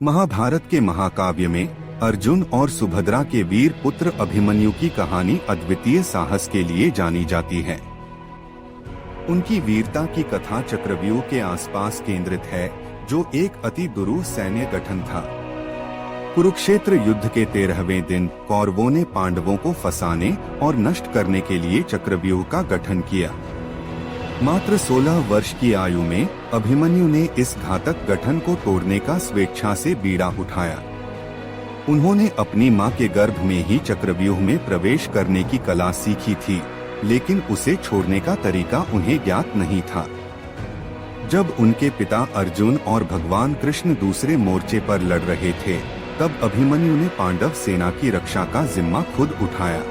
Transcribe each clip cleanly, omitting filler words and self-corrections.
महाभारत के महाकाव्य में अर्जुन और सुभद्रा के वीर पुत्र अभिमन्यु की कहानी अद्वितीय साहस के लिए जानी जाती है। उनकी वीरता की कथा चक्रव्यूह के आसपास केंद्रित है, जो एक अति दुरूह सैन्य गठन था। कुरुक्षेत्र युद्ध के 13वें दिन कौरवों ने पांडवों को फंसाने और नष्ट करने के लिए चक्रव्यूह का गठन किया। मात्र 16 वर्ष की आयु में अभिमन्यु ने इस घातक गठन को तोड़ने का स्वेच्छा से बीड़ा उठाया। उन्होंने अपनी मां के गर्भ में ही चक्रव्यूह में प्रवेश करने की कला सीखी थी, लेकिन उसे छोड़ने का तरीका उन्हें ज्ञात नहीं था। जब उनके पिता अर्जुन और भगवान कृष्ण दूसरे मोर्चे पर लड़ रहे थे, तब अभिमन्यु ने पांडव सेना की रक्षा का जिम्मा खुद उठाया।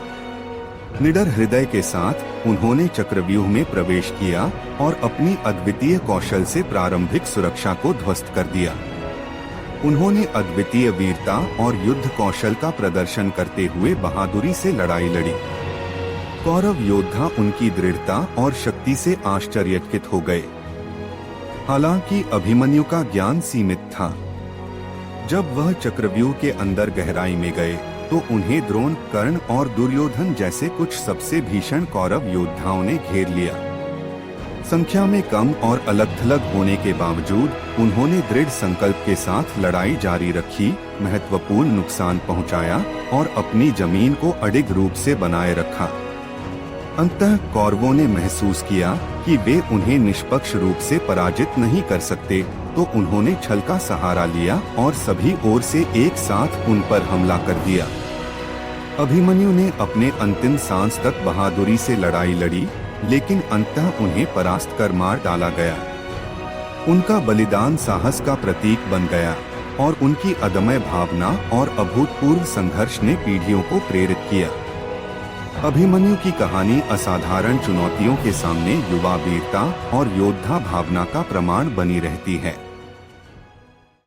निडर हृदय के साथ उन्होंने चक्रव्यूह में प्रवेश किया और अपनी अद्वितीय कौशल से प्रारंभिक सुरक्षा को ध्वस्त कर दिया। उन्होंने अद्वितीय वीरता और युद्ध कौशल का प्रदर्शन करते हुए बहादुरी से लड़ाई लड़ी। कौरव योद्धा उनकी दृढ़ता और शक्ति से आश्चर्यचकित हो गए। हालांकि अभिमन्यु का ज्ञान सीमित था। जब वह चक्रव्यूह के अंदर गहराई में गए, तो उन्हें द्रोण, कर्ण और दुर्योधन जैसे कुछ सबसे भीषण कौरव योद्धाओं ने घेर लिया। संख्या में कम और अलग-थलग होने के बावजूद उन्होंने दृढ़ संकल्प के साथ लड़ाई जारी रखी, महत्वपूर्ण नुकसान पहुंचाया और अपनी जमीन को अडिग रूप से बनाए रखा। अंततः कौरवों ने महसूस किया कि वे उन्हें निष्पक्ष रूप से पराजित नहीं कर सकते, तो उन्होंने छल का सहारा लिया और सभी ओर से एक साथ उन पर हमला कर दिया। अभिमन्यु ने अपने अंतिम सांस तक बहादुरी से लड़ाई लड़ी, लेकिन अंततः उन्हें परास्त कर मार डाला गया। उनका बलिदान साहस का प्रतीक बन गया और उनकी अदम्य भावना और अभूतपूर्व संघर्ष ने पीढ़ियों को प्रेरित किया। अभिमन्यु की कहानी असाधारण चुनौतियों के सामने युवा वीरता और योद्धा भावना का प्रमाण बनी रहती है।